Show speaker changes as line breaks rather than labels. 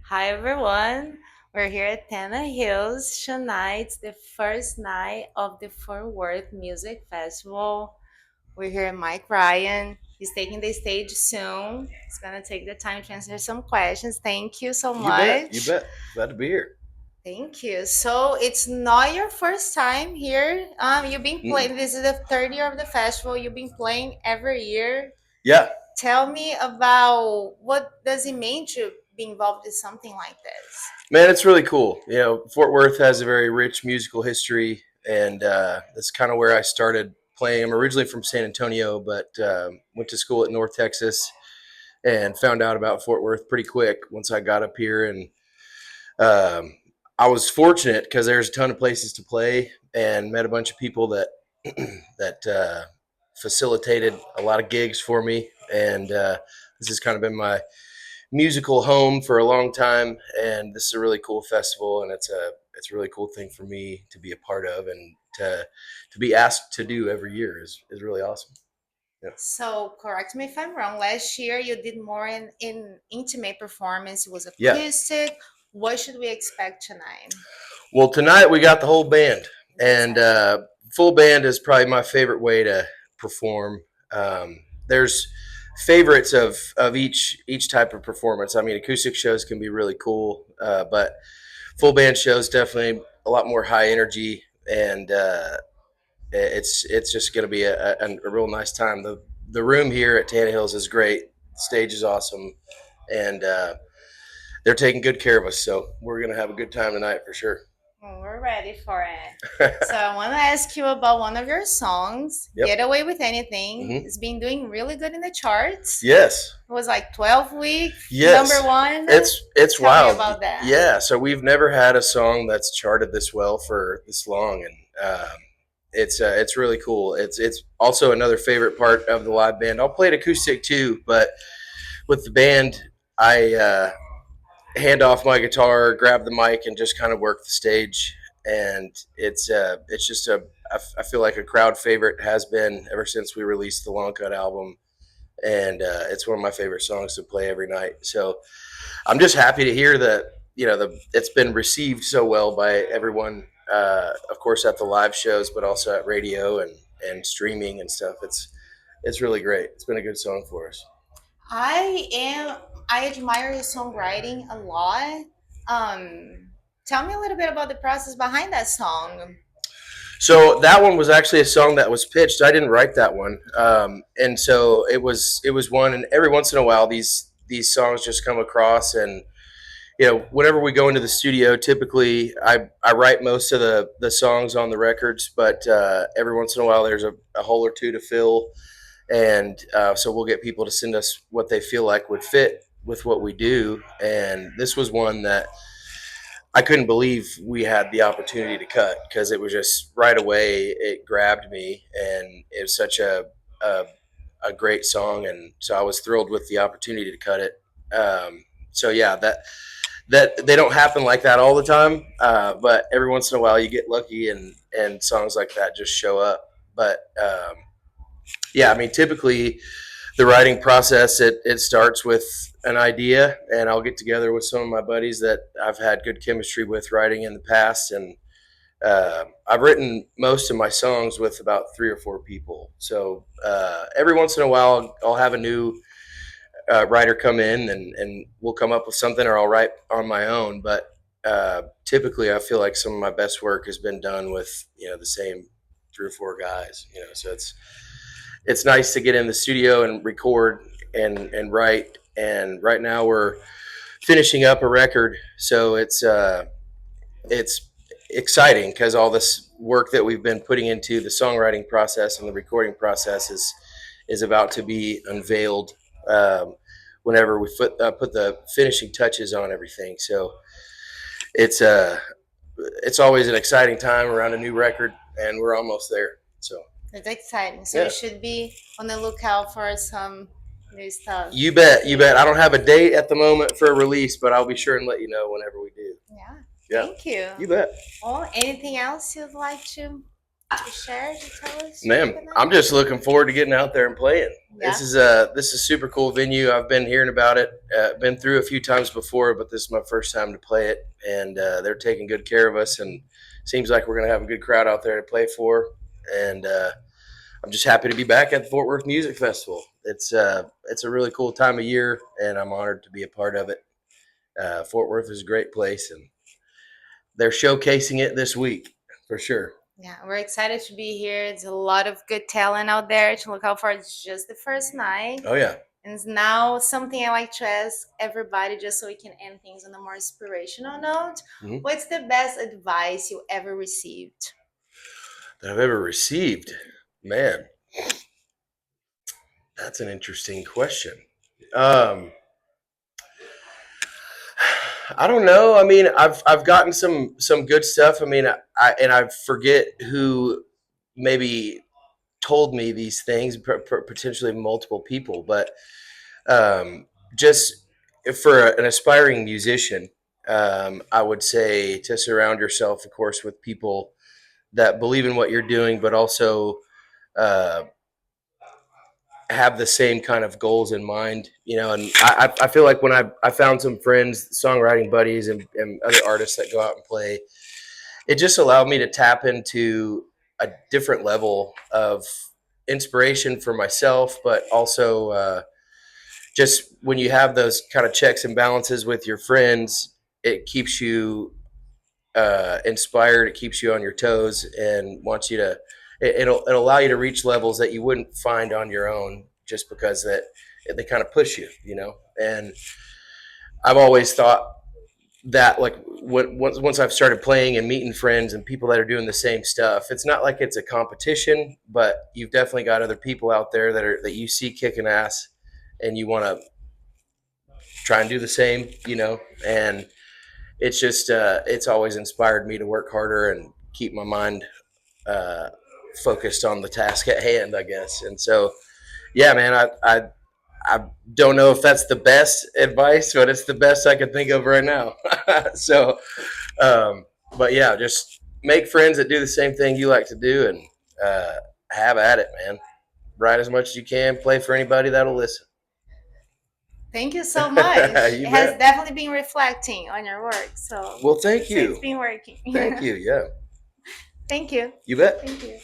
Hi everyone. We're here at Tannahill's tonight. It's the first night of the Fort Worth Music Festival. We're here at Mike Ryan. He's taking the stage soon. He's gonna take the time to answer some questions. Thank you so
You bet. You
much.
bet. Glad to be here.
Thank you. So it's not your first time here. You've been
Mm-mm.
playing. This is the third year of the festival. You've been playing every year.
Yeah,
Tell me about what does it mean to be involved in something like this.
man, it's really cool. Fort Worth has a very rich musical history, and that's kind of where I started playing. I'm originally from San Antonio, but went to school at North Texas and found out about Fort Worth pretty quick once I got up here. And um, I was fortunate because there's a ton of places to play and met a bunch of people that that facilitated a lot of gigs for me. And this has kind of been my musical home for a long time, and this is a really cool festival, and it's a really cool thing for me to be a part of and to be asked to do every year is really awesome. Yeah.
So correct me if I'm wrong. Last year you did more in intimate performance. It was
Yeah.
acoustic. What should we expect tonight?
Well, tonight we got the whole band,
That's
and
exciting.
full band is probably my favorite way to perform. There's favorites of each type of performance. I mean, acoustic shows can be really cool, but full band shows definitely a lot more high energy, and it's just going to be a real nice time. The room here at Tannahill's is great. The stage is awesome, and they're taking good care of us. So we're going to have a good time tonight for sure.
Well, we're ready for it. So I want to ask you about one of your songs,
Yep.
"Get Away with Anything."
Hmm.
It's been doing really good in the charts.
Yes.
It was like 12 week number
Yes.
one.
It's
Tell me
wild.
about that.
Yeah. So we've never had a song that's charted this well for this long, and it's really cool. It's also another favorite part of the live band. I'll play it acoustic too, but with the band, I hand off my guitar, grab the mic, and just kind of work the stage. And it's just I feel like a crowd favorite, has been ever since we released the Long Cut album, and it's one of my favorite songs to play every night. So I'm just happy to hear that it's been received so well by everyone. Of course, at the live shows, but also at radio and streaming and stuff. It's really great. It's been a good song for us.
I am. I admire your songwriting a lot. Tell me a little bit about the process behind that song.
So that one was actually a song that was pitched. I didn't write that one, and so it was one. And every once in a while, these songs just come across, and whenever we go into the studio, typically I write most of the songs on the records, but every once in a while there's a hole or two to fill, and so we'll get people to send us what they feel like would fit with what we do. And this was one that I couldn't believe we had the opportunity to cut, because it was just right away. It grabbed me, and it was such a, a great song, and so I was thrilled with the opportunity to cut it. So yeah, that they don't happen like that all the time, but every once in a while you get lucky, and songs like that just show up. But yeah, I mean, typically the writing process, it starts with an idea, and I'll get together with some of my buddies that I've had good chemistry with writing in the past, and I've written most of my songs with about three or four people. So every once in a while I'll have a new writer come in, and we'll come up with something, or I'll write on my own. But typically I feel like some of my best work has been done with the same three or four guys. So it's nice to get in the studio and record and write. And right now we're finishing up a record, so it's exciting because all this work that we've been putting into the songwriting process and the recording process is about to be unveiled, whenever we put the finishing touches on everything. So it's it's always an exciting time around a new record, and we're almost there. So
It's exciting. So
yeah.
we should be on the lookout for some new stuff.
You bet. You
Yeah.
bet. I don't have a date at the moment for a release, but I'll be sure and let you know whenever we do.
Yeah.
Yeah.
Thank you.
You bet.
Or anything else you'd like to? to share, to tell us
Man,
about
I'm
that?
just looking forward to getting out there and playing.
Yeah.
This is super cool venue. I've been hearing about it, been through a few times before, but this is my first time to play it, and they're taking good care of us. And seems like we're gonna have a good crowd out there to play for. And I'm just happy to be back at the Fort Worth Music Festival. It's a really cool time of year, and I'm honored to be a part of it. Fort Worth is a great place, and they're showcasing it this week for sure.
Yeah, we're excited to be here. There's a lot of good talent out there to look out for. It's just the first night.
Oh yeah.
And it's now something I like to ask everybody just so we can end things on a more inspirational note.
Mm-hmm.
What's the best advice you ever received?
That I've ever received. Man, that's an interesting question. Um, I don't know. I mean, I've gotten some good stuff. I mean, I forget who maybe told me these things, potentially multiple people, but um, just for an aspiring musician, I would say to surround yourself, of course, with people that believe in what you're doing, but also uh, have the same kind of goals in mind, you know. And I feel like when I found some friends, songwriting buddies, and other artists that go out and play, it just allowed me to tap into a different level of inspiration for myself, but also just when you have those kind of checks and balances with your friends, it keeps you inspired. It keeps you on your toes and wants you to. It'll allow you to reach levels that you wouldn't find on your own, just because that they kind of push you, you know. And I've always thought that, like, once I've started playing and meeting friends and people that are doing the same stuff, it's not like it's a competition, but you've definitely got other people out there that you see kicking ass, and you want to try and do the same, you know. And it's just it's always inspired me to work harder and keep my mind uh, focused on the task at hand, I guess. And so, yeah, man, I don't know if that's the best advice, but it's the best I can think of right now. So, um, but yeah, just make friends that do the same thing you like to do, and have at it, man. Write as much as you can. Play for anybody that'll listen.
Thank you so much.
You
It has
bet.
definitely been reflecting on your work. So
Well, thank
it's
you.
been working.
Thank you. Yeah,
Thank you.
you bet.
Thank you.